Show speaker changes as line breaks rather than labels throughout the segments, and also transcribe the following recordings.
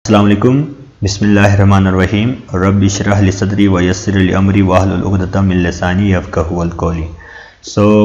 अस्सलाम वालेकुम, बिस्मिल्लाहिर्रहमानिर्रहीम। रब्बि इश्रह ली सदरी व यस्सिर ली अमरी वाहलुल उक़दतम मिन लिसानी यफ़क़हू क़ौली।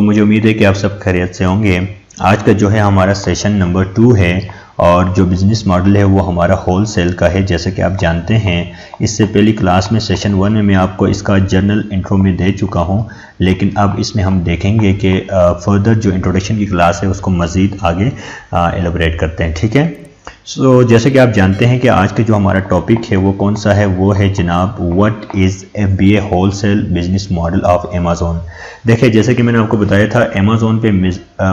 मुझे उम्मीद है कि आप सब खैरियत से होंगे। आज का जो है हमारा सेशन नंबर 2 है और जो बिज़नेस मॉडल है वो हमारा होल सेल का है। जैसे कि आप जानते हैं, इससे पहली क्लास में सेशन 1 में मैं आपको इसका जनरल इंट्रो में दे चुका हूं, लेकिन अब इसमें हम देखेंगे कि फर्दर जो इंट्रोडक्शन की क्लास है उसको मज़ीद आगे एलेबरेट करते हैं। ठीक है। जैसे कि आप जानते हैं कि आज का जो हमारा टॉपिक है वो कौन सा है, वो है जनाब what is FBA wholesale business model of Amazon. देखिए, जैसे कि मैंने आपको बताया था, अमेज़ॉन पे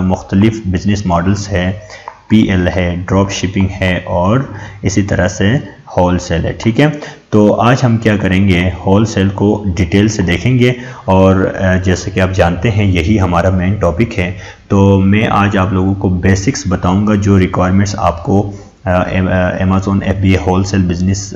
मुख्तलिफ बिजनेस मॉडल्स है, PL है, ड्रॉप शिपिंग है और इसी तरह से होल सेल है। ठीक है। तो आज हम क्या करेंगे, होल सेल को डिटेल से देखेंगे और जैसे कि आप जानते हैं यही हमारा मेन टॉपिक है। तो मैं आज आप लोगों को बेसिक्स बताऊंगा जो रिक्वायरमेंट्स आपको अमेज़ॉन FBA होलसेल बिजनेस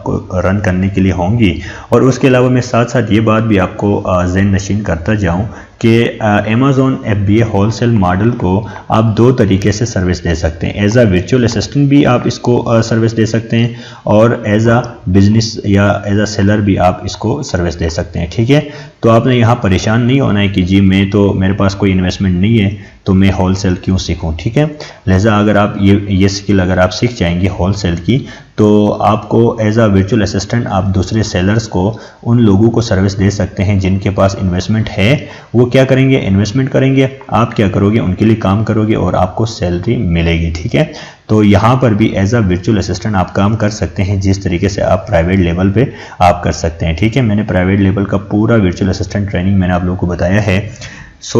को रन करने के लिए होंगी, और उसके अलावा मैं साथ साथ ये बात भी आपको ज़हन नशीन करता जाऊं कि अमेज़ॉन FBA होलसेल मॉडल को आप दो तरीके से सर्विस दे सकते हैं। एज आ वर्चुअल असिस्टेंट भी आप इसको सर्विस दे सकते हैं और एज आ बिजनेस या एज आ सेलर भी आप इसको सर्विस दे सकते हैं। ठीक है। तो आपने यहाँ परेशान नहीं होना है कि जी मेरे पास कोई इन्वेस्टमेंट नहीं है तो मैं होलसेल क्यों सीखूं। ठीक है। लिहाजा अगर आप ये स्किल अगर आप सीख जाएंगे होलसेल की, तो आपको एज आ वर्चुअल असिस्टेंट आप दूसरे सेलर्स को, उन लोगों को सर्विस दे सकते हैं जिनके पास इन्वेस्टमेंट है। वो क्या करेंगे, इन्वेस्टमेंट करेंगे, आप क्या करोगे, उनके लिए काम करोगे और आपको सैलरी मिलेगी। ठीक है। तो यहाँ पर भी एज आ वर्चुअल असिस्टेंट आप काम कर सकते हैं, जिस तरीके से आप प्राइवेट लेवल पे आप कर सकते हैं। ठीक है। मैंने प्राइवेट लेवल का पूरा वर्चुअल असिस्टेंट ट्रेनिंग मैंने आप लोगों को बताया है।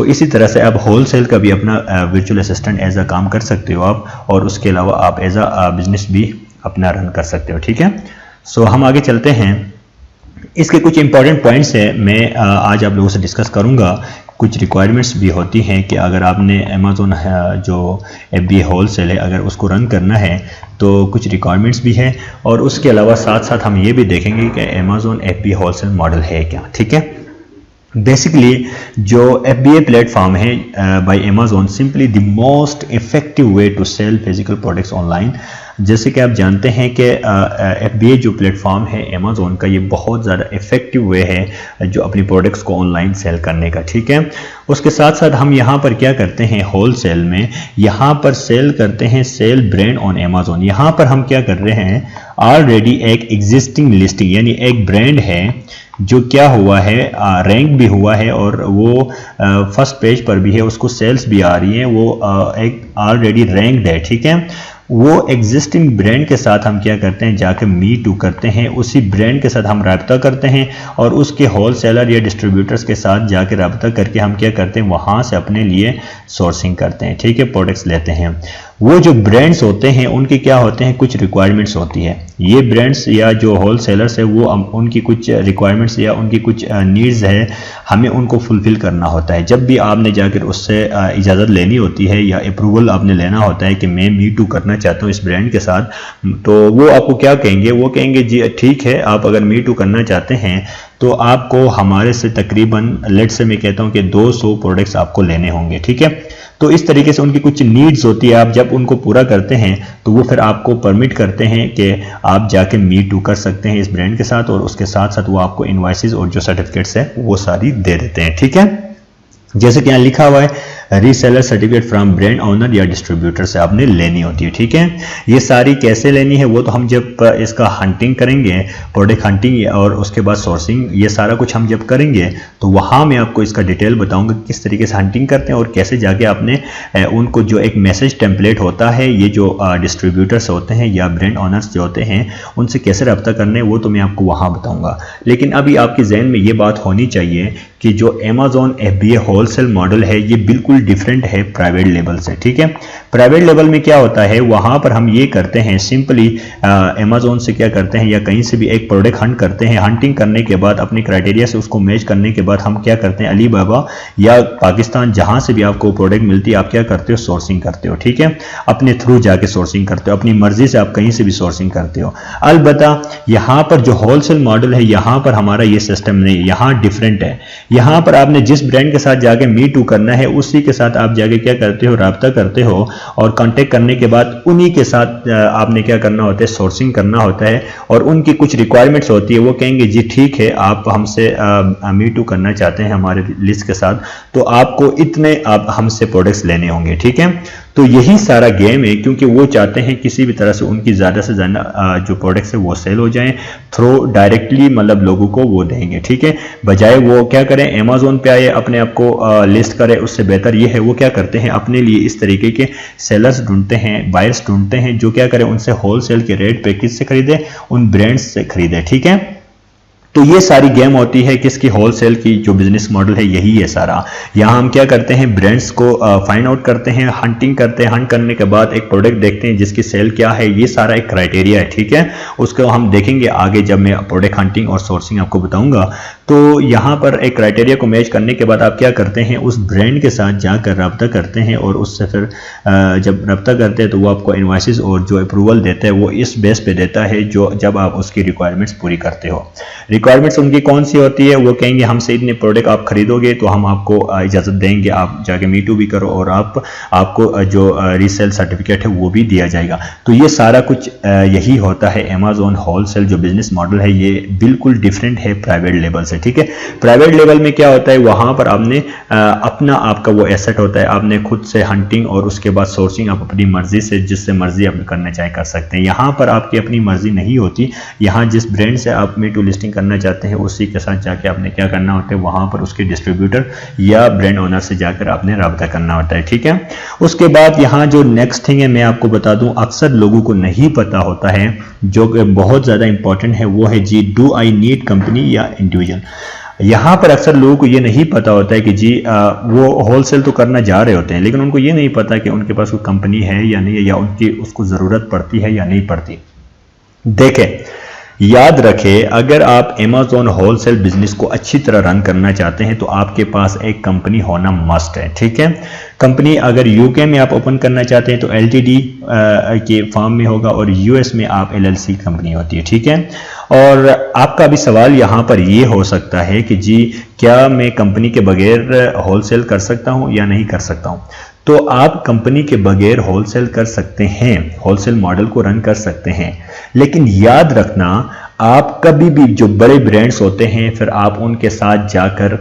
इसी तरह से आप होलसेल का भी अपना वर्चुअल असिस्टेंट एज आ काम कर सकते हो आप, और उसके अलावा आप एज आ बिजनेस भी अपना रन कर सकते हो। ठीक है। हम आगे चलते हैं। इसके कुछ इंपॉर्टेंट पॉइंट्स है मैं आज आप लोगों से डिस्कस करूंगा। कुछ रिक्वायरमेंट्स भी होती हैं कि अगर आपने अमेज़ॉन जो FBA होलसेल है अगर उसको रन करना है तो कुछ रिक्वायरमेंट्स भी है, और उसके अलावा साथ साथ हम ये भी देखेंगे कि अमेज़ॉन FBA होलसेल मॉडल है क्या। ठीक है। बेसिकली जो FBA प्लेटफॉर्म है by Amazon simply the most effective way to sell physical products online. जैसे कि आप जानते हैं कि FBA जो प्लेटफॉर्म है अमेज़ॉन का, ये बहुत ज़्यादा इफेक्टिव वे है जो अपनी प्रोडक्ट्स को ऑनलाइन सेल करने का। ठीक है। उसके साथ साथ हम यहाँ पर क्या करते हैं, होलसेल में यहाँ पर सेल करते हैं सेल ब्रांड ऑन अमेज़ॉन। यहाँ पर हम क्या कर रहे हैं, ऑलरेडी एक एग्जिस्टिंग लिस्टिंग यानी एक ब्रांड है जो क्या हुआ है, रैंक भी हुआ है और वो फर्स्ट पेज पर भी है, उसको सेल्स भी आ रही है, वो एक ऑलरेडी रैंक्ड है। ठीक है। वो एग्जिस्टिंग ब्रांड के साथ हम क्या करते हैं, जाके मी टू करते हैं, उसी ब्रांड के साथ हम राब्ता करते हैं और उसके होलसेलर या डिस्ट्रीब्यूटर्स के साथ जाके राब्ता करके हम क्या करते हैं, वहाँ से अपने लिए सोर्सिंग करते हैं। ठीक है। प्रोडक्ट्स लेते हैं। वो जो ब्रांड्स होते हैं उनके क्या होते हैं, कुछ रिक्वायरमेंट्स होती है। ये ब्रांड्स या जो होलसेलर्स है वो उनकी कुछ रिक्वायरमेंट्स या उनकी कुछ नीड्स है, हमें उनको फुलफिल करना होता है। जब भी आपने जाकर उससे इजाज़त लेनी होती है या अप्रूवल आपने लेना होता है कि मैं मी टू करना चाहता हूँ इस ब्रांड के साथ, तो वो आपको क्या कहेंगे, वो कहेंगे जी ठीक है, आप अगर मी टू करना चाहते हैं तो आपको हमारे से तकरीबन लेट से मैं कहता हूँ कि 200 प्रोडक्ट्स आपको लेने होंगे। ठीक है। तो इस तरीके से उनकी कुछ नीड्स होती है, आप जब उनको पूरा करते हैं तो वो फिर आपको परमिट करते हैं कि आप जाके मी टू कर सकते हैं इस ब्रांड के साथ, और उसके साथ साथ वो आपको इनवॉइसेस और जो सर्टिफिकेट्स है वो सारी दे देते हैं। ठीक है। जैसे कि यहाँ लिखा हुआ है, reseller certificate from brand owner या डिस्ट्रीब्यूटर से आपने लेनी होती है। ठीक है। ये सारी कैसे लेनी है वो तो हम जब इसका हंटिंग करेंगे, प्रोडक्ट हंटिंग और उसके बाद सोर्सिंग, ये सारा कुछ हम जब करेंगे तो वहाँ मैं आपको इसका डिटेल बताऊंगा किस तरीके से हंटिंग करते हैं और कैसे जाके आपने उनको जो एक मैसेज टेम्पलेट होता है, ये जो डिस्ट्रीब्यूटर्स होते हैं या ब्रांड ओनर्स जो होते हैं उनसे कैसे रब्ता करने हैं वो तो मैं आपको वहाँ बताऊँगा। लेकिन अभी आपके जहन में ये बात होनी चाहिए कि जो अमेज़ॉन FBA होलसेल मॉडल है ये बिल्कुल डिफरेंट है प्राइवेट लेवल से। ठीक है। प्राइवेट लेवल में क्या होता है, वहां पर हम ये करते हैं सिंपली अमेज़ॉन से क्या करते हैं या कहीं से भी एक प्रोडक्ट हंट करते हैं। हंटिंग करने के बाद अपने क्राइटेरिया से उसको मैच करने के बाद हम क्या करते हैं, अली बाबा या पाकिस्तान जहां से भी आपको प्रोडक्ट मिलती है आप क्या करते हो, सोर्सिंग करते हो। ठीक है। अपने थ्रू जाके सोर्सिंग करते हो, अपनी मर्जी से आप कहीं से भी सोर्सिंग करते हो। अलबत्ता यहाँ पर जो होलसेल मॉडल है यहाँ पर हमारा ये सिस्टम नहीं, यहाँ डिफरेंट है। यहाँ पर आपने जिस ब्रांड के साथ जाके मी टू करना है उसी के साथ आप जाके क्या करते हो, राब्ता करते हो और कांटेक्ट करने के बाद उन्हीं के साथ आपने क्या करना होता है, सोर्सिंग करना होता है और उनकी कुछ रिक्वायरमेंट्स होती है। वो कहेंगे जी ठीक है, आप हमसे मी टू करना चाहते हैं हमारे लिस्ट के साथ, तो आपको इतने आप हमसे प्रोडक्ट्स लेने होंगे, ठीक है। तो यही सारा गेम है, क्योंकि वो चाहते हैं किसी भी तरह से उनकी ज़्यादा से ज़्यादा जो प्रोडक्ट्स है वो सेल हो जाएं थ्रू डायरेक्टली, मतलब लोगों को वो देंगे, ठीक है। बजाय वो क्या करें, अमेज़न पे आए अपने आप को लिस्ट करें, उससे बेहतर ये है वो क्या करते हैं, अपने लिए इस तरीके के सेलर्स ढूंढते हैं, बायर्स ढूंढते हैं, जो क्या करें, उनसे होलसेल के रेट पे किससे खरीदे, उन ब्रांड्स से खरीदे, ठीक है। तो ये सारी गेम होती है किसकी, होलसेल की। जो बिजनेस मॉडल है यही है सारा। यहाँ हम क्या करते हैं, ब्रांड्स को फाइंड आउट करते हैं, हंटिंग करते हैं, हंट करने के बाद एक प्रोडक्ट देखते हैं जिसकी सेल क्या है, ये सारा एक क्राइटेरिया है, ठीक है। उसको हम देखेंगे आगे जब मैं प्रोडक्ट हंटिंग और सोर्सिंग आपको बताऊंगा। तो यहाँ पर एक क्राइटेरिया को मैच करने के बाद आप क्या करते हैं, उस ब्रांड के साथ जाकर रब्ता करते हैं और उससे फिर जब रब्ता करते हैं तो वो आपको इनवॉइसेस और जो अप्रूवल देता है वो इस बेस पे देता है, जो जब आप उसकी रिक्वायरमेंट्स पूरी करते हो। रिक्वायरमेंट्स उनकी कौन सी होती है, वो कहेंगे हमसे इतने प्रोडक्ट आप खरीदोगे तो हम आपको इजाज़त देंगे, आप जाके मी टू भी करो और आपको जो रीसेल सर्टिफिकेट है वो भी दिया जाएगा। तो ये सारा कुछ यही होता है। अमेज़न होलसेल जो बिजनेस मॉडल है ये बिल्कुल डिफरेंट है प्राइवेट लेवल से, ठीक है। प्राइवेट लेवल में क्या होता है, वहां पर आपने अपना आपका वो एसेट होता है, आपने खुद से हंटिंग और उसके बाद सोर्सिंग आप अपनी मर्जी से जिससे मर्जी आप करना चाहे कर सकते हैं। यहाँ पर आपकी अपनी मर्जी नहीं होती। यहाँ जिस ब्रांड से आप मी टू लिस्टिंग करना चाहते हैं उसी के साथ जाके आपने क्या करना होता है, वहां पर उसके डिस्ट्रीब्यूटर या ब्रांड ओनर से जाकर आपने राब्ता करना होता है, ठीक है। उसके बाद यहाँ जो नेक्स्ट थिंग है मैं आपको बता दूं, अक्सर लोगों को नहीं पता होता है, जो बहुत ज्यादा इंपॉर्टेंट है, वो है जी डू आई नीड कंपनी या इंडिविजुअल। यहाँ पर अक्सर लोगों को ये नहीं पता होता है कि जी वो होलसेल तो करना जा रहे होते हैं, लेकिन उनको ये नहीं पता कि उनके पास कोई कंपनी है या नहीं है, या उनकी उसको ज़रूरत पड़ती है या नहीं पड़ती। देखें, याद रखें, अगर आप अमेज़न होलसेल बिजनेस को अच्छी तरह रन करना चाहते हैं तो आपके पास एक कंपनी होना मस्ट है, ठीक है। कंपनी अगर यूके में आप ओपन करना चाहते हैं तो एलटीडी के फॉर्म में होगा और यूएस में आप एलएलसी कंपनी होती है, ठीक है। और आपका भी सवाल यहाँ पर ये हो सकता है कि जी क्या मैं कंपनी के बगैर होलसेल कर सकता हूँ या नहीं कर सकता हूँ। तो आप कंपनी के बगैर होलसेल कर सकते हैं, होलसेल मॉडल को रन कर सकते हैं, लेकिन याद रखना आप कभी भी जो बड़े ब्रांड्स होते हैं फिर आप उनके साथ जाकर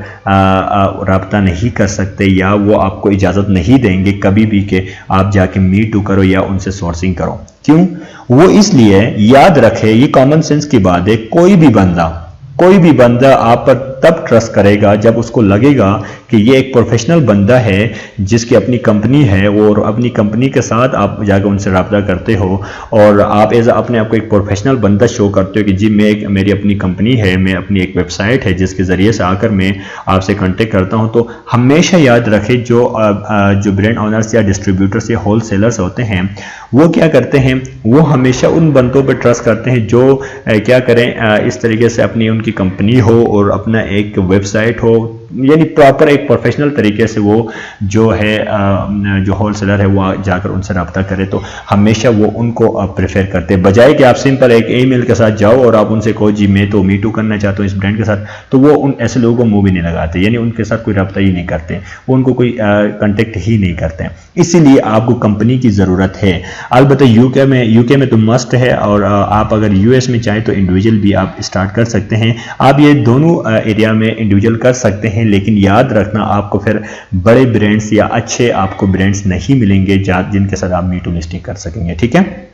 राब्ता नहीं कर सकते, या वो आपको इजाज़त नहीं देंगे कभी भी कि आप जाके मी टू करो या उनसे सोर्सिंग करो। क्यों? वो इसलिए, याद रखे ये कॉमन सेंस की बात है, कोई भी बंदा आप पर तब ट्रस्ट करेगा जब उसको लगेगा कि ये एक प्रोफेशनल बंदा है जिसकी अपनी कंपनी है और अपनी कंपनी के साथ आप जाकर उनसे रब्ता करते हो और आप एज अपने आप को एक प्रोफेशनल बंदा शो करते हो कि जी मेरी अपनी कंपनी है, मैं अपनी एक वेबसाइट है जिसके ज़रिए से आकर मैं आपसे कांटेक्ट करता हूं। तो हमेशा याद रखें जो ब्रांड ओनर्स या डिस्ट्रीब्यूटर्स या होलसेलर्स होते हैं वो क्या करते हैं, वो हमेशा उन बंदों पर ट्रस्ट करते हैं जो क्या करें, इस तरीके से अपनी उनकी कंपनी हो और अपना एक वेबसाइट हो, यानी प्रॉपर एक प्रोफेशनल तरीके से वो जो है जो होलसेलर है वो जाकर उनसे रब्ता करे। तो हमेशा वो उनको प्रेफर करते हैं, बजाय कि आप सिंपल एक ईमेल के साथ जाओ और आप उनसे कहो जी मैं तो मी टू करना चाहता हूँ इस ब्रांड के साथ, तो वो उन ऐसे लोगों को मुंह भी नहीं लगाते, यानी उनके साथ कोई रब्ता ही नहीं करते, वो उनको कोई कॉन्टेक्ट ही नहीं करते। इसीलिए आपको कंपनी की ज़रूरत है। अलबत्ता यूके में तो मस्ट है, और आप अगर यूएस में चाहें तो इंडिविजुअल भी आप स्टार्ट कर सकते हैं। आप ये दोनों एरिया में इंडिविजुअल कर सकते हैं, लेकिन याद रखना आपको फिर बड़े ब्रांड्स या अच्छे आपको ब्रांड्स नहीं मिलेंगे जिनके साथ आप मी टू लिस्टिंग कर सकेंगे, ठीक है।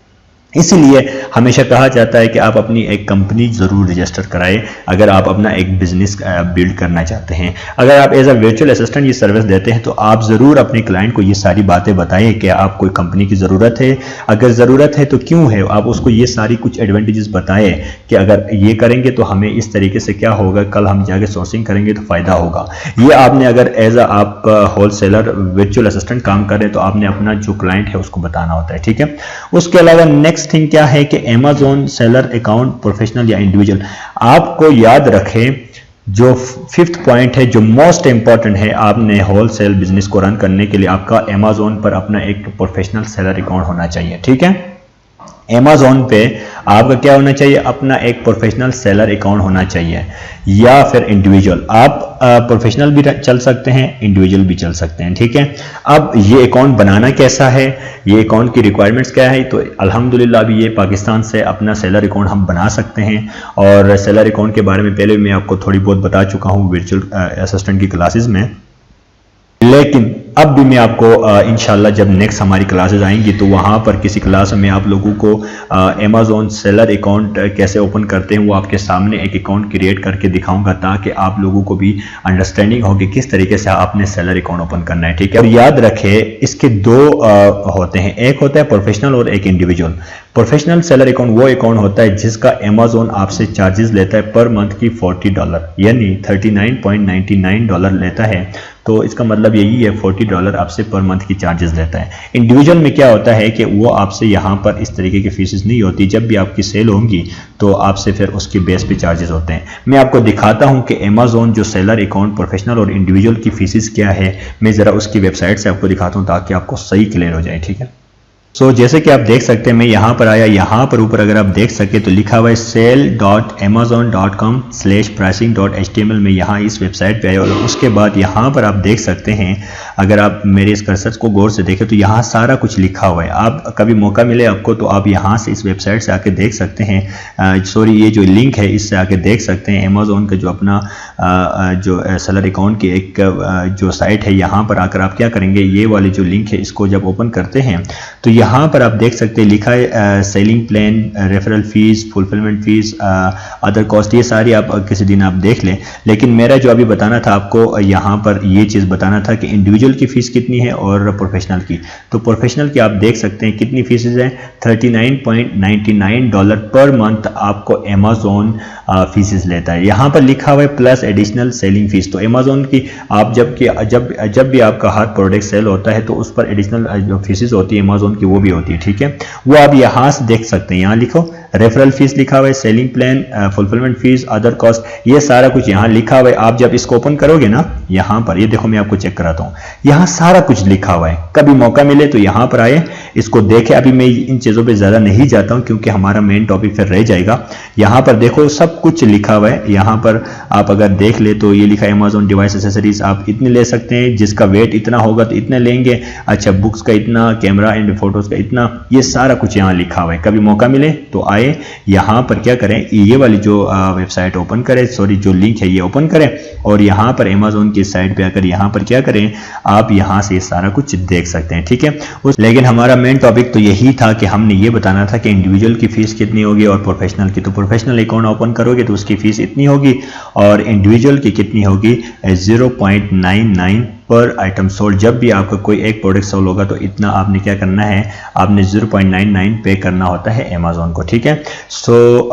इसीलिए हमेशा कहा जाता है कि आप अपनी एक कंपनी जरूर रजिस्टर कराएं अगर आप अपना एक बिजनेस बिल्ड करना चाहते हैं। अगर आप एज अ वर्चुअल असिस्टेंट ये सर्विस देते हैं तो आप ज़रूर अपने क्लाइंट को ये सारी बातें बताएं कि आप कोई कंपनी की ज़रूरत है, अगर ज़रूरत है तो क्यों है, आप उसको ये सारी कुछ एडवांटेजेस बताएं कि अगर ये करेंगे तो हमें इस तरीके से क्या होगा, कल हम जाके सोर्सिंग करेंगे तो फ़ायदा होगा। ये आपने अगर एज आप होलसेलर वर्चुअल असिस्टेंट काम करें तो आपने अपना जो क्लाइंट है उसको बताना होता है, ठीक है। उसके अलावा नेक्स्ट थिंग क्या है कि अमेज़न सेलर अकाउंट प्रोफेशनल या इंडिविजुअल, आपको याद रखें जो फिफ्थ पॉइंट है जो मोस्ट इंपॉर्टेंट है, आपने होलसेल बिजनेस को रन करने के लिए आपका अमेज़न पर अपना एक प्रोफेशनल सेलर अकाउंट होना चाहिए, ठीक है। अमेज़ॉन पे आपका क्या होना चाहिए, अपना एक प्रोफेशनल सेलर अकाउंट होना चाहिए या फिर इंडिविजुअल। आप प्रोफेशनल भी चल सकते हैं, इंडिविजुअल भी चल सकते हैं, ठीक है। अब ये अकाउंट बनाना कैसा है, ये अकाउंट की रिक्वायरमेंट्स क्या है, तो अल्हम्दुलिल्लाह अभी ये पाकिस्तान से अपना सेलर अकाउंट हम बना सकते हैं। और सेलर अकाउंट के बारे में पहले मैं आपको थोड़ी बहुत बता चुका हूँ वर्चुअल असिस्टेंट की क्लासेस में, लेकिन अब भी मैं आपको इंशाल्लाह जब नेक्स्ट हमारी क्लासेस आएंगी तो वहाँ पर किसी क्लास में आप लोगों को अमेज़ॉन सेलर अकाउंट कैसे ओपन करते हैं वो आपके सामने एक अकाउंट क्रिएट करके दिखाऊंगा, ताकि आप लोगों को भी अंडरस्टैंडिंग हो कि किस तरीके से आपने सेलर अकाउंट ओपन करना है, ठीक है। और याद रखें इसके दो होते हैं, एक होता है प्रोफेशनल और एक इंडिविजुअल। प्रोफेशनल सेलर अकाउंट वो अकाउंट होता है जिसका अमेज़ॉन आपसे चार्जेस लेता है पर मंथ की $40 यानी $39.99 लेता है। तो इसका मतलब यही है $40 आपसे पर मंथ की चार्जेस लेता है। इंडिविजुअल में क्या होता है कि वो आपसे यहाँ पर इस तरीके की फीसेस नहीं होती, जब भी आपकी सेल होंगी तो आपसे फिर उसकी बेस पे चार्जेस होते हैं। मैं आपको दिखाता हूँ कि अमेज़ॉन जो सेलर अकाउंट प्रोफेशनल और इंडिविजुअल की फीसेस क्या है, मैं ज़रा उसकी वेबसाइट से आपको दिखाता हूँ ताकि आपको सही क्लियर हो जाए, ठीक है। सो जैसे कि आप देख सकते हैं मैं यहाँ पर आया, यहाँ पर ऊपर अगर आप देख सके तो लिखा हुआ है sell.amazon.com/pricing.html में, यहाँ इस वेबसाइट पे आया। और उसके बाद यहाँ पर आप देख सकते हैं, अगर आप मेरे इस कर्सर को गौर से देखें तो यहाँ सारा कुछ लिखा हुआ है। आप कभी मौका मिले आपको तो आप यहाँ से इस वेबसाइट से आके देख सकते हैं, सॉरी ये जो लिंक है इससे आके देख सकते हैं अमेज़ॉन का जो अपना जो सेलर अकाउंट की एक जो साइट है। यहाँ पर आकर आप क्या करेंगे, ये वाली जो लिंक है इसको जब ओपन करते हैं तो यहाँ पर आप देख सकते हैं लिखा है selling plan, referral fees, fulfilment fees, other cost, ये सारी आप किसी दिन आप देख लें। लेकिन मेरा जो अभी बताना था आपको, यहाँ पर ये चीज़ बताना था कि इंडिविजुअल की फ़ीस कितनी है और प्रोफेशनल की। तो प्रोफेशनल की आप देख सकते हैं कितनी फीसेज हैं, $39.99 पर मंथ आपको अमेज़ॉन फीसेज लेता है। यहाँ पर लिखा हुआ है प्लस एडिशनल सेलिंग फीस। तो अमेज़ॉन की आप जब भी आपका हर प्रोडक्ट सेल होता है तो उस पर एडिशनल जो फीसेज होती है अमेज़ॉन की वो भी होती है, ठीक है। वो आप यहाँ से देख सकते हैं, यहाँ लिखो रेफरल फीस लिखा हुआ है, selling plan, fulfilment fees, other cost, ये सारा कुछ यहाँ लिखा हुआ है। आप जब इसको ओपन करोगे ना, यहाँ पर ये देखो मैं आपको चेक कराता हूँ, यहाँ सारा कुछ लिखा हुआ है। कभी मौका मिले तो यहाँ पर आए, इसको देखें। अभी मैं इन चीज़ों पे ज़्यादा नहीं जाता हूँ क्योंकि हमारा मेन टॉपिक फिर रह जाएगा। यहाँ पर देखो सब कुछ लिखा हुआ है। यहाँ पर आप अगर देख ले तो ये लिखा है अमेज़ॉन डिवाइस एसेसरीज आप इतने ले सकते हैं, जिसका वेट इतना होगा तो इतने लेंगे। अच्छा, बुक्स का इतना, कैमरा एंड फोटोज़ का इतना, ये सारा कुछ यहाँ लिखा हुआ है। कभी मौका मिले तो आए, यहाँ पर क्या करें, ये वाली जो वेबसाइट ओपन करें, सॉरी जो लिंक है ये ओपन करें और यहाँ पर अमेज़ॉन की साइट पे आकर यहाँ पर क्या करें, आप यहाँ से सारा कुछ देख सकते हैं, ठीक है। लेकिन हमारा मेन टॉपिक तो यही था कि हमने ये बताना था कि इंडिविजुअल की फीस कितनी होगी और प्रोफेशनल की। तो प्रोफेशनल अकाउंट ओपन करोगे तो उसकी फीस इतनी होगी और इंडिविजुअल की कितनी होगी, 0.99 पर आइटम सोल्ड। जब भी आपका कोई एक प्रोडक्ट सोल्ड होगा तो इतना आपने क्या करना है, आपने 0.99 पे करना होता है अमेज़ॉन को, ठीक है। सो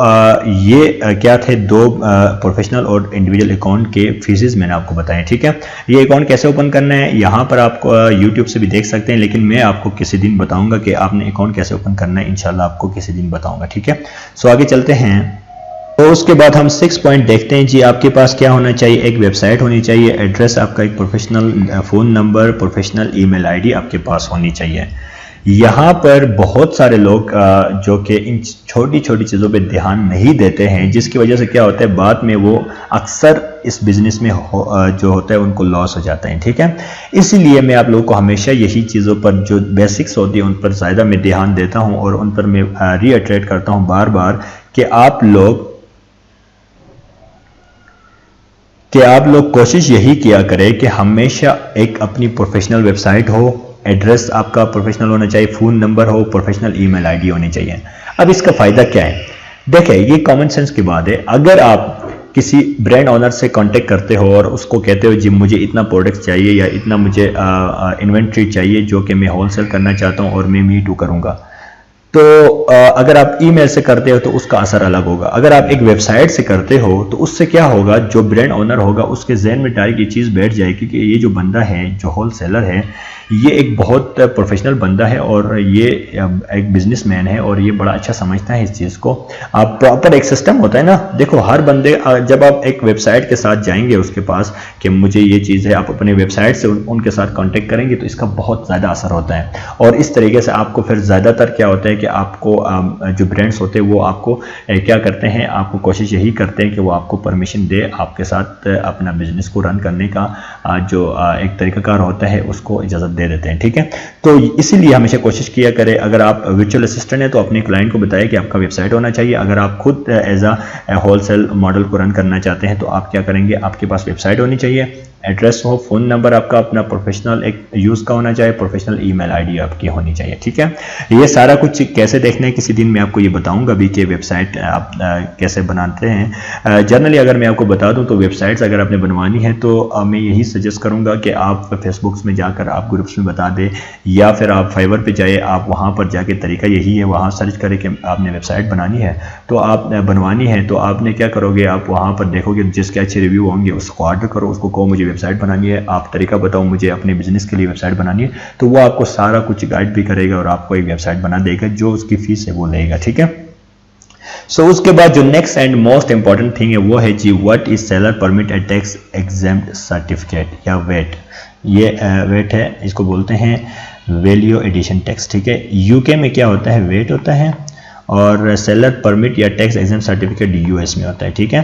ये क्या थे दो प्रोफेशनल और इंडिविजुअल अकाउंट के फीसेस मैंने आपको बताए, ठीक है। ये अकाउंट कैसे ओपन करना है यहाँ पर आपको यूट्यूब से भी देख सकते हैं, लेकिन मैं आपको किसी दिन बताऊंगा कि आपने अकाउंट कैसे ओपन करना है, इंशाल्लाह आपको किसी दिन बताऊंगा, ठीक है। सो आगे चलते हैं। तो उसके बाद हम 6 पॉइंट देखते हैं जी। आपके पास क्या होना चाहिए, एक वेबसाइट होनी चाहिए, एड्रेस आपका, एक professional phone number, professional email ID आपके पास होनी चाहिए। यहाँ पर बहुत सारे लोग जो कि इन छोटी छोटी चीज़ों पे ध्यान नहीं देते हैं, जिसकी वजह से क्या होता है बाद में वो अक्सर इस बिज़नेस में जो होता है उनको लॉस हो जाता है, ठीक है। इसीलिए मैं आप लोगों को हमेशा यही चीज़ों पर जो बेसिक्स होती है उन पर ज़्यादा मैं ध्यान देता हूँ और उन पर मैं रीअट्रेट करता हूँ बार बार कि आप लोग कोशिश यही किया करें कि हमेशा एक अपनी प्रोफेशनल वेबसाइट हो, एड्रेस आपका प्रोफेशनल होना चाहिए, फ़ोन नंबर हो, प्रोफेशनल ईमेल आईडी होनी चाहिए। अब इसका फ़ायदा क्या है, देखें ये कॉमन सेंस की बात है। अगर आप किसी ब्रांड ओनर से कांटेक्ट करते हो और उसको कहते हो जी मुझे इतना प्रोडक्ट चाहिए या इतना मुझे इन्वेंट्री चाहिए जो कि मैं होलसेल करना चाहता हूँ और मैं मी टू करूँगा, तो अगर आप ईमेल से करते हो तो उसका असर अलग होगा। अगर आप एक वेबसाइट से करते हो तो उससे क्या होगा, जो ब्रांड ओनर होगा उसके जहन में डायरेक्ट ये चीज़ बैठ जाएगी कि ये जो बंदा है, जो होलसेलर है, ये एक बहुत प्रोफेशनल बंदा है और ये एक बिजनेसमैन है और ये बड़ा अच्छा समझता है इस चीज़ को। आप प्रॉपर एक सिस्टम होता है ना, देखो हर बंदे जब आप एक वेबसाइट के साथ जाएंगे उसके पास कि मुझे ये चीज़ है, आप अपने वेबसाइट से उनके साथ कांटेक्ट करेंगे तो इसका बहुत ज़्यादा असर होता है। और इस तरीके से आपको फिर ज़्यादातर क्या होता है कि कि आपको जो ब्रांड्स होते हैं वो आपको क्या करते हैं, आपको कोशिश यही करते हैं कि वो आपको परमिशन दे आपके साथ अपना बिजनेस को रन करने का जो एक तरीकाकार होता है उसको इजाज़त दे देते हैं। ठीक है, तो इसीलिए हमेशा कोशिश किया करें, अगर आप वर्चुअल असिस्टेंट हैं तो अपने क्लाइंट को बताएं कि आपका वेबसाइट होना चाहिए। अगर आप खुद एज अ होलसेल मॉडल को रन करना चाहते हैं तो आप क्या करेंगे, आपके पास वेबसाइट होनी चाहिए, एड्रेस हो, फ़ोन नंबर आपका अपना प्रोफेशनल एक यूज़ का होना चाहिए, प्रोफेशनल ईमेल आईडी आपकी होनी चाहिए। ठीक है, ये सारा कुछ कैसे देखना है किसी दिन मैं आपको ये बताऊंगा भी कि वेबसाइट आप कैसे बनाते हैं। जनरली अगर मैं आपको बता दूं तो वेबसाइट्स अगर आपने बनवानी है तो मैं यही सजेस्ट करूंगा कि आप फेसबुक्स में जाकर आप ग्रुप्स में बता दें, या फिर आप फाइवर पे जाए, आप वहाँ पर जाके तरीका यही है, वहाँ सर्च करें कि आपने वेबसाइट बनानी है तो आप बनवानी है तो आपने क्या करोगे, आप वहाँ पर देखोगे जिसके अच्छे रिव्यू होंगे उसको ऑर्डर करो, उसको कहो मुझे वेबसाइट बनानी है, आप तरीका बताओ मुझे अपने बिजनेस के लिए वेबसाइट बनानी है, तो वो आपको सारा कुछ गाइड भी करेगा और आपको एक वेबसाइट बना देगा, जो उसकी फीस है वो लेगा। ठीक है, सो उसके बाद जो next and most important thing है वो है जी what is seller permit and tax exempt certificate या वेट। ये वेट है, इसको बोलते हैं वैल्यू एडिशन टैक्स। ठीक है, यूके में क्या होता है, वेट होता है, और सेलर परमिट या टैक्स एग्जेम्प्ट सर्टिफिकेट यूएस में होता है। ठीक है,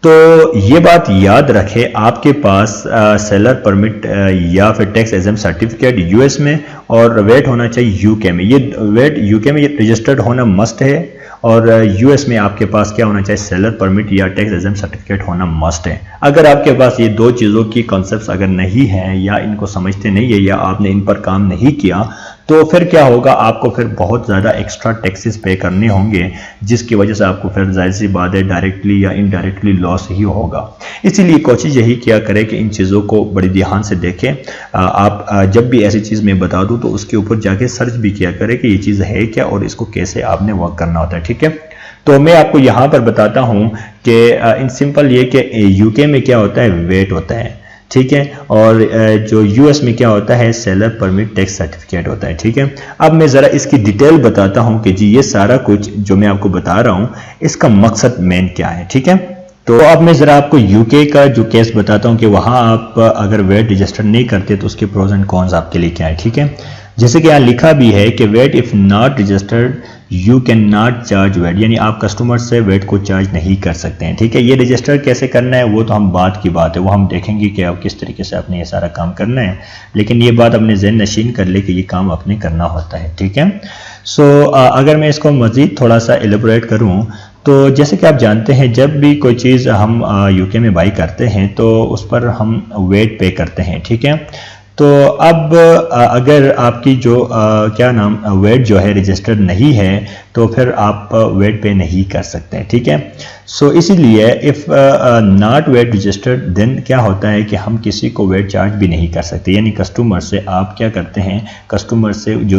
तो ये बात याद रखें, आपके पास सेलर परमिट या फिर टैक्स एग्जेम्प्ट सर्टिफिकेट यूएस में और वेट होना चाहिए यूके में। ये वेट यूके में रजिस्टर्ड होना मस्ट है, और यूएस में आपके पास क्या होना चाहिए, सेलर परमिट या टैक्स एग्जेम्प्ट सर्टिफिकेट होना मस्ट है। अगर आपके पास ये दो चीज़ों की कॉन्सेप्ट्स अगर नहीं है या इनको समझते नहीं है या आपने इन पर काम नहीं किया तो फिर क्या होगा, आपको फिर बहुत ज़्यादा एक्स्ट्रा टैक्सेस पे करने होंगे, जिसकी वजह से आपको फिर जाहिर सी बात है डायरेक्टली या इनडायरेक्टली लॉस ही होगा। इसीलिए कोशिश यही किया करें कि इन चीज़ों को बड़ी ध्यान से देखें। आप जब भी ऐसी चीज़ मैं बता दूं तो उसके ऊपर जाके सर्च भी किया करें कि ये चीज़ है क्या और इसको कैसे आपने वर्क करना होता है। ठीक है, तो मैं आपको यहाँ पर बताता हूँ कि इन सिंपल ये कि यूके में क्या होता है, वेट होता है। ठीक है, और जो यूएस में क्या होता है, सेलर परमिट टैक्स सर्टिफिकेट होता है। ठीक है, अब मैं ज़रा इसकी डिटेल बताता हूं कि जी ये सारा कुछ जो मैं आपको बता रहा हूं इसका मकसद मेन क्या है। ठीक है, तो अब मैं ज़रा आपको यूके का जो केस बताता हूं कि वहां आप अगर वेट रजिस्टर नहीं करते तो उसके प्रोज एंड कॉन्स आपके लिए क्या है। ठीक है, जैसे कि यहाँ लिखा भी है कि VAT if not registered you can not charge VAT, यानी आप कस्टमर से वेट को चार्ज नहीं कर सकते हैं। ठीक है, ये रजिस्टर कैसे करना है वो तो हम बात की बात है, वो हम देखेंगे कि आप किस तरीके से आपने ये सारा काम करना है, लेकिन ये बात अपने ज़हन नशीन कर ले कि ये काम आपने करना होता है। ठीक है, सो अगर मैं इसको मज़ीद थोड़ा सा एलेबोरेट करूँ तो जैसे कि आप जानते हैं जब भी कोई चीज़ हम यूके में बाई करते हैं तो उस पर हम वेट पे करते हैं। ठीक है, तो अब अगर आपकी जो क्या नाम वेट जो है रजिस्टर्ड नहीं है तो फिर आप वेट पे नहीं कर सकते। ठीक है, सो इसीलिए if not VAT registered then क्या होता है कि हम किसी को वेट चार्ज भी नहीं कर सकते, यानी कस्टमर से आप क्या करते हैं, कस्टमर से जो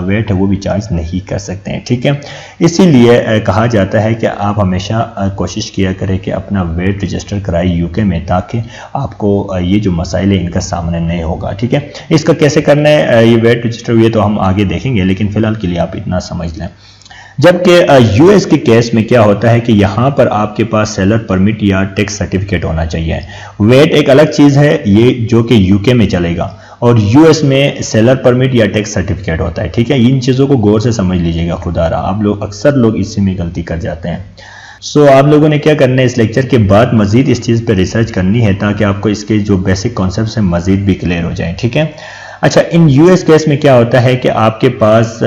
वेट है वो भी चार्ज नहीं कर सकते हैं। ठीक है, इसीलिए कहा जाता है कि आप हमेशा कोशिश किया करें कि अपना वेट रजिस्टर कराए यूके में, ताकि आपको ये जो मसाइल है इनका सामना नहीं होगा। ठीक है, इसका कैसे करना है, ये वेट रजिस्टर हुए तो हम आगे देखेंगे, लेकिन फिलहाल के लिए आप इतना समझ लें। जबकि यूएस के केस में क्या होता है कि यहाँ पर आपके पास सेलर परमिट या टैक्स सर्टिफिकेट होना चाहिए। वेट एक अलग चीज़ है, ये जो कि यूके में चलेगा, और यूएस में सेलर परमिट या टैक्स सर्टिफिकेट होता है। ठीक है, इन चीज़ों को गौर से समझ लीजिएगा खुदारा, आप लोग अक्सर लोग इसी में गलती कर जाते हैं। सो आप लोगों ने क्या करना है, इस लेक्चर के बाद मजीद इस चीज़ पर रिसर्च करनी है ताकि आपको इसके जो बेसिक कॉन्सेप्ट हैं मजीद भी क्लियर हो जाए। ठीक है, अच्छा, इन यूएस केस में क्या होता है कि आपके पास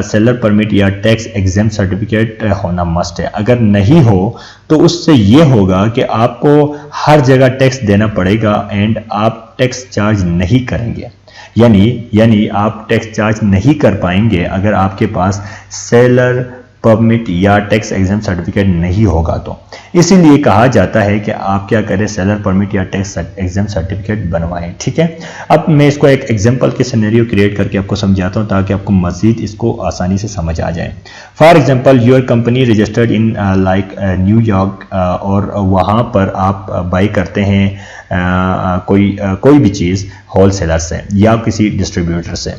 सेलर परमिट या टैक्स एग्जेम्प्ट सर्टिफिकेट होना मस्ट है। अगर नहीं हो तो उससे ये होगा कि आपको हर जगह टैक्स देना पड़ेगा एंड आप टैक्स चार्ज नहीं करेंगे, यानी आप टैक्स चार्ज नहीं कर पाएंगे अगर आपके पास सेलर परमिट या टैक्स एग्जेम्प्ट सर्टिफिकेट नहीं होगा तो। इसीलिए कहा जाता है कि आप क्या करें, सेलर परमिट या टैक्स एग्जेम्प्ट सर्टिफिकेट बनवाएं। ठीक है, अब मैं इसको एक एग्जांपल के सिनेरियो क्रिएट करके आपको समझाता हूं ताकि आपको मजीद इसको आसानी से समझ आ जाए। For example your company registered in like New York, और वहां पर आप बाई करते हैं कोई भी चीज़ होलसेलर से या किसी डिस्ट्रीब्यूटर से।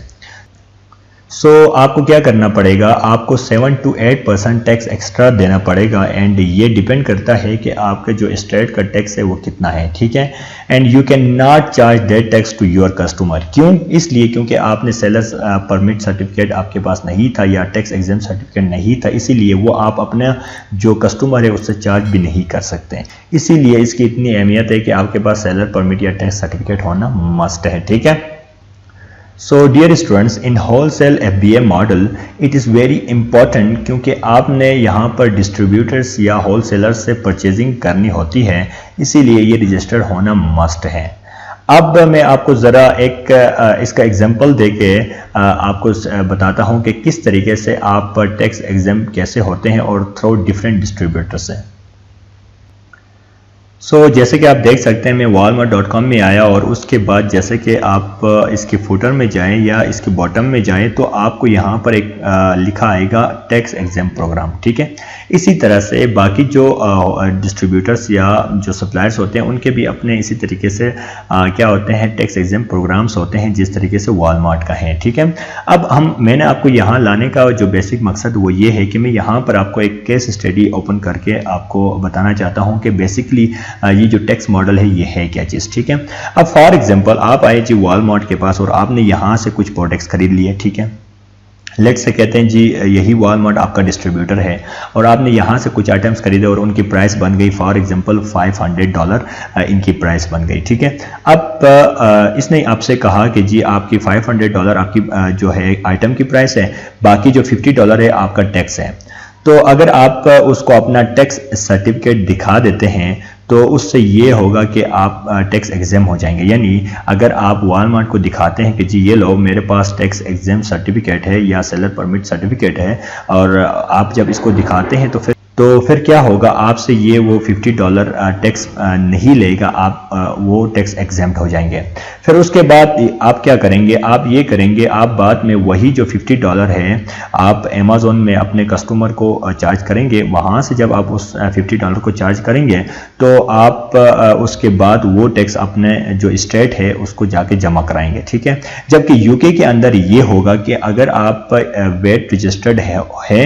सो आपको क्या करना पड़ेगा, आपको 7 to 8% टैक्स एक्स्ट्रा देना पड़ेगा एंड ये डिपेंड करता है कि आपका जो स्टेट का टैक्स है वो कितना है, ठीक है। And you can not charge that tax to your customer. क्यों? इसलिए क्योंकि आपने सेलर्स परमिट सर्टिफिकेट आपके पास नहीं था या टैक्स एग्जाम सर्टिफिकेट नहीं था, इसीलिए वो आप अपना जो कस्टमर है उससे चार्ज भी नहीं कर सकते। इसीलिए इसकी इतनी अहमियत है कि आपके पास सेलर परमिट या टैक्स सर्टिफिकेट होना मस्ट है, ठीक है। So dear students, in wholesale FBA model it is very important क्योंकि आपने यहाँ पर डिस्ट्रीब्यूटर्स या होलसेलर्स से परचेजिंग करनी होती है, इसीलिए ये रजिस्टर्ड होना मस्ट है। अब मैं आपको ज़रा एक इसका एग्जांपल देके आपको बताता हूँ कि किस तरीके से आप टैक्स एग्जाम कैसे होते हैं और थ्रू डिफरेंट डिस्ट्रीब्यूटर से। जैसे कि आप देख सकते हैं मैं walmart.com में आया और उसके बाद जैसे कि आप इसके फुटर में जाएं या इसके बॉटम में जाएं तो आपको यहाँ पर एक लिखा आएगा टैक्स एग्जाम प्रोग्राम, ठीक है। इसी तरह से बाकी जो डिस्ट्रीब्यूटर्स या जो सप्लायर्स होते हैं उनके भी अपने इसी तरीके से क्या होते हैं, टैक्स एग्जाम प्रोग्राम्स होते हैं जिस तरीके से वॉलमार्ट का है, ठीक है। अब मैंने आपको यहाँ लाने का जो बेसिक मकसद वो ये है कि मैं यहाँ पर आपको एक केस स्टडी ओपन करके आपको बताना चाहता हूँ कि बेसिकली ये जो टैक्स मॉडल है ये है क्या चीज़, ठीक है। अब फॉर एग्जांपल आप आए जी वॉलमार्ट के पास और आपने यहाँ से कुछ प्रोडक्ट्स खरीद लिए, ठीक है। लेट्स से कहते हैं जी यही वॉलमार्ट आपका डिस्ट्रीब्यूटर है और आपने यहाँ से कुछ आइटम्स खरीदे और उनकी प्राइस बन गई फॉर एग्जांपल $500 इनकी प्राइस बन गई, ठीक है। अब इसने आपसे कहा कि जी आपकी $500 आपकी जो है आइटम की प्राइस है, बाकी जो $50 है आपका टैक्स है। तो अगर आप उसको अपना टैक्स सर्टिफिकेट दिखा देते हैं तो उससे ये होगा कि आप टैक्स एग्जाम हो जाएंगे। यानी अगर आप वॉलमार्ट को दिखाते हैं कि जी ये लो मेरे पास टैक्स एग्जाम सर्टिफिकेट है या सेलर परमिट सर्टिफिकेट है, और आप जब इसको दिखाते हैं तो फिर क्या होगा, आपसे ये वो $50 टैक्स नहीं लेगा, आप वो टैक्स एग्जाम्प्ट हो जाएंगे। फिर उसके बाद आप क्या करेंगे, आप ये करेंगे, आप बाद में वही जो $50 है आप अमेज़न में अपने कस्टमर को चार्ज करेंगे। वहाँ से जब आप उस $50 को चार्ज करेंगे तो आप उसके बाद वो टैक्स अपने जो स्टेट है उसको जाके जमा कराएंगे, ठीक है। जबकि यूके के अंदर ये होगा कि अगर आप वेट रजिस्टर्ड है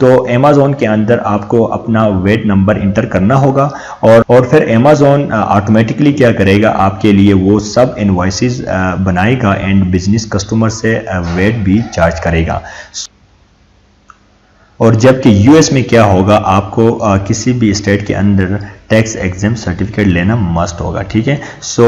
तो अमेज़न के अंदर आपको अपना वेट नंबर इंटर करना होगा और फिर अमेज़न ऑटोमेटिकली क्या करेगा, आपके लिए वो सब इनवॉइसेस बनाएगा एंड बिजनेस कस्टमर से वेट भी चार्ज करेगा। और जबकि यूएस में क्या होगा, आपको किसी भी स्टेट के अंदर टैक्स एग्जाम सर्टिफिकेट लेना मस्ट होगा, ठीक है। So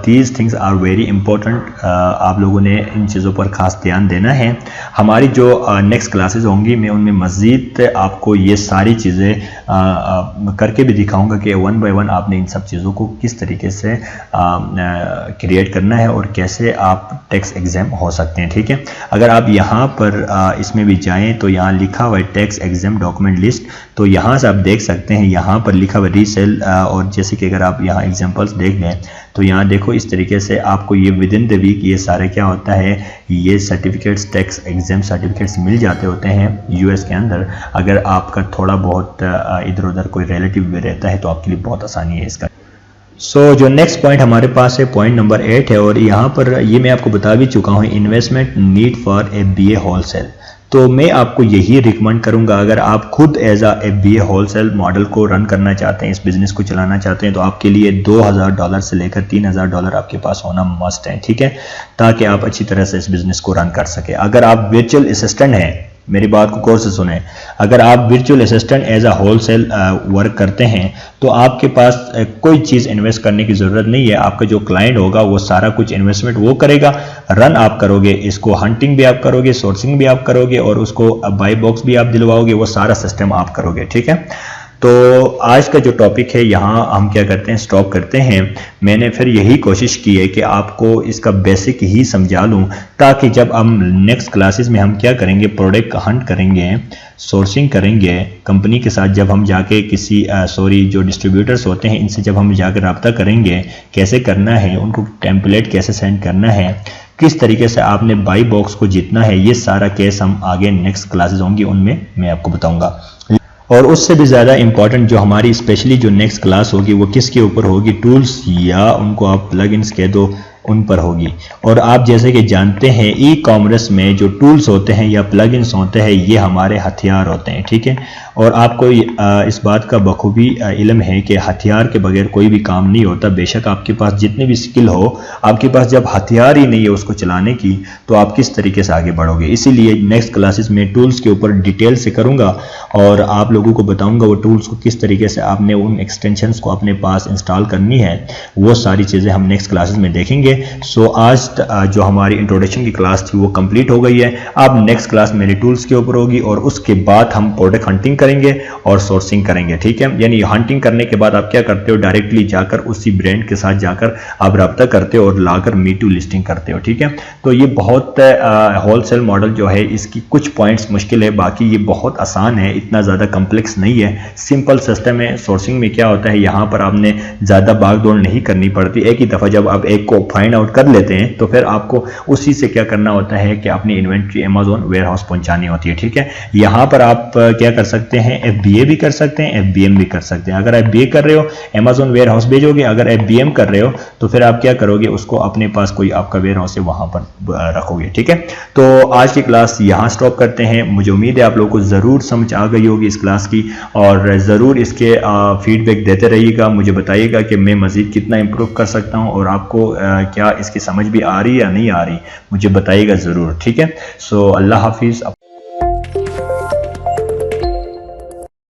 these things are very important. आप लोगों ने इन चीज़ों पर ख़ास ध्यान देना है। हमारी जो नेक्स्ट क्लासेस होंगी मैं उनमें मज़ीद आपको ये सारी चीज़ें करके भी दिखाऊंगा कि 1 by 1 आपने इन सब चीज़ों को किस तरीके से क्रिएट करना है और कैसे आप टैक्स एग्जाम हो सकते हैं, ठीक है। अगर आप यहाँ पर इसमें भी जाएँ तो यहाँ लिखा हुआ है टैक्स एग्जाम डॉक्यूमेंट लिस्ट, तो यहाँ से आप देख सकते हैं यहाँ पर लिखा हुआ रीसेल, और जैसे कि अगर आप यहाँ एग्जांपल्स देख लें तो यहाँ देखो इस तरीके से आपको ये विद इन द वीक ये सारे क्या होता है, ये सर्टिफिकेट्स टैक्स एग्जाम सर्टिफिकेट्स मिल जाते होते हैं यूएस के अंदर। अगर आपका थोड़ा बहुत इधर उधर कोई रिलेटिव भी रहता है तो आपके लिए बहुत आसानी है इसका। जो नेक्स्ट पॉइंट हमारे पास है पॉइंट नंबर 8 है, और यहाँ पर ये मैं आपको बता भी चुका हूँ, investment need for FBA wholesale. तो मैं आपको यही रिकमेंड करूंगा, अगर आप खुद as a FBA wholesale model को रन करना चाहते हैं, इस बिज़नेस को चलाना चाहते हैं, तो आपके लिए $2000 से लेकर $3000 आपके पास होना मस्ट है, ठीक है, ताकि आप अच्छी तरह से इस बिज़नेस को रन कर सके। अगर आप वर्चुअल असिस्टेंट हैं, मेरी बात को गौर से सुने, अगर आप virtual assistant as a wholesale work करते हैं तो आपके पास कोई चीज़ इन्वेस्ट करने की ज़रूरत नहीं है। आपका जो क्लाइंट होगा वो सारा कुछ इन्वेस्टमेंट वो करेगा, रन आप करोगे, इसको हंटिंग भी आप करोगे, सोर्सिंग भी आप करोगे और उसको बाई बॉक्स भी आप दिलवाओगे, वो सारा सिस्टम आप करोगे, ठीक है। तो आज का जो टॉपिक है यहाँ हम क्या करते हैं, स्टॉप करते हैं। मैंने फिर यही कोशिश की है कि आपको इसका बेसिक ही समझा लूँ, ताकि जब हम नेक्स्ट क्लासेस में हम क्या करेंगे, प्रोडक्ट हंट करेंगे, सोर्सिंग करेंगे कंपनी के साथ, जब हम जाके किसी जो डिस्ट्रीब्यूटर्स होते हैं इनसे जब हम जाकर रब्ता करेंगे, कैसे करना है, उनको टेम्पलेट कैसे सेंड करना है, किस तरीके से आपने बाई बॉक्स को जीतना है, ये सारा केस हम आगे नेक्स्ट क्लासेस होंगी उनमें मैं आपको बताऊंगा। और उससे भी ज़्यादा इम्पॉर्टेंट जो हमारी स्पेशली जो नेक्स्ट क्लास होगी वो किसके ऊपर होगी, टूल्स, या उनको आप प्लगइन्स कह दो, उन पर होगी। और आप जैसे कि जानते हैं ई कॉमर्स में जो टूल्स होते हैं या प्लगइन्स होते हैं ये हमारे हथियार होते हैं, ठीक है। और आपको इस बात का बखूबी इल्म है कि हथियार के बगैर कोई भी काम नहीं होता। बेशक आपके पास जितनी भी स्किल हो, आपके पास जब हथियार ही नहीं है उसको चलाने की, तो आप किस तरीके से आगे बढ़ोगे। इसीलिए नेक्स्ट क्लासेस में टूल्स के ऊपर डिटेल से करूंगा और आप लोगों को बताऊंगा वो टूल्स को किस तरीके से आपने उन एक्सटेंशंस को अपने पास इंस्टॉल करनी है। वो सारी चीज़ें हम नेक्स्ट क्लासेस में देखेंगे। सो आज जो हमारी इंट्रोडक्शन की क्लास थी वो कंप्लीट हो गई है। अब नेक्स्ट क्लास मेरी टूल्स के ऊपर होगी और उसके बाद हम प्रोडक्ट हंटिंग करेंगे और सोर्सिंग करेंगे, ठीक है। यानी हंटिंग करने के बाद आप क्या करते हो, डायरेक्टली जाकर उसी ब्रांड के साथ जाकर आप रब्ता करते हो और लाकर मी टू लिस्टिंग करते हो, ठीक है। तो ये बहुत होलसेल मॉडल जो है इसकी कुछ पॉइंट्स मुश्किल है, बाकी ये बहुत आसान है, इतना ज़्यादा कम्प्लेक्स नहीं है, सिंपल सिस्टम है। सोर्सिंग में क्या होता है, यहाँ पर आपने ज़्यादा भागदौड़ नहीं करनी पड़ती। एक ही दफ़ा जब आप एक को फाइंड आउट कर लेते हैं तो फिर आपको उसी से क्या करना होता है कि अपनी इन्वेंट्री अमेज़न वेयरहाउस पहुंचानी होती है, ठीक है। यहाँ पर आप क्या कर सकते हैं, FBA भी कर सकते हैं, FBM भी कर सकते हैं। अगर FBA कर रहे हो अमेज़न वेयरहाउस भेजोगे, अगर FBM कर रहे हो तो फिर आप क्या करोगे, उसको अपने पास कोई आपका वेयरहाउस है वहाँ पर रखोगे, ठीक है। तो आज की क्लास यहाँ स्टॉप करते हैं। मुझे उम्मीद है आप लोगों को ज़रूर समझ आ गई होगी इस क्लास की और ज़रूर इसके फीडबैक देते रहिएगा। मुझे बताइएगा कि मैं मज़ीद कितना इम्प्रूव कर सकता हूँ और आपको क्या इसकी समझ भी आ रही है या नहीं आ रही, मुझे बताइएगा ज़रूर, ठीक है। सो अल्लाह हाफिज़।